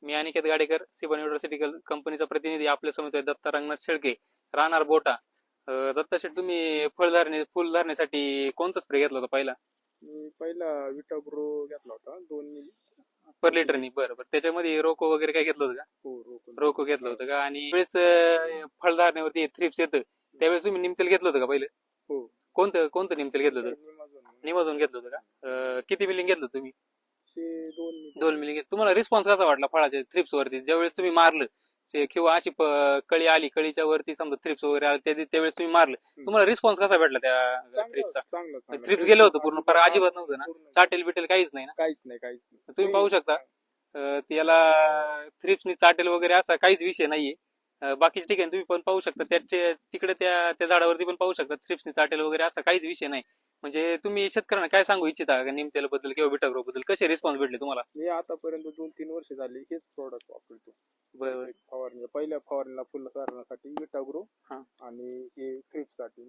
मी Aniket Gadekar, सिबन university कंपनीचा प्रतिनिधी आपल्या समोर आहे दत्ता रंगनाथ शेळके, राहणार बोटा. दत्ता शेठ, तुम्ही फुल धरण्यासाठी कोणता स्प्रे घेतला होता पहिला? मी पहिला विटाग्रो घेतला होता 2 मिली पर लिटरनी? बरं बरं. त्याच्यामध्ये रोको वगैरे काय घेतलं होतं का? हो रोको घेतलं होतं का? आणि वेळेस फळधारणेवरती थ्रिप्स येतं त्यावेळेस तुम्ही निमतेल घेतलं होतं का पहिलं? हो कोणतं कोणतं निमतेल घेतलं होतं? Amazon निमोझोन घेतलं होतं का? किती मिली घेतलं तुम्ही? 2 मिली 2 मिली घेतलं. तुम्हाला रिस्पॉन्स कसा वाटला फळाच्या थ्रिप्स वरती ज्यावेळेस तुम्ही मारलं किंवा अशी कळी आली, कळीच्या वरती समजा थ्रिप्स वगैरे आले त्यावेळेस तुम्ही मारलं, तुम्हाला रिस्पॉन्स कसा भेटला त्या थ्रिप्सचा? चांगला थ्रिप्स गेलं होतं पूर्ण, पर अजिबात नव्हतं ना? चाटेल बिटेल काहीच नाही ना? काहीच नाही तुम्ही पाहू शकता याला थ्रिप्सनी चाटेल वगैरे असा काहीच विषय नाहीये. बाकीच्या ठिकाणी तुम्ही पण पाहू शकता, तिकडे त्या झाडावरती पण पाहू शकता थ्रिप्सनी चाटेल वगैरे असा काहीच विषय नाही. म्हणजे तुम्ही शेतकऱ्यांना काय सांगू इच्छिता का निमतेलबद्दल किंवा विटाग्रो बद्दल? कसे रिस्पॉन्स भेटले तुम्हाला? मी आतापर्यंत 2-3 वर्ष झाली हेच प्रोडक्ट वापरतो. बरोबर. पहिल्या फवारणीला फुल सारण्यासाठी विटाग्रो हा. आणि हे थ्रिप्स साठी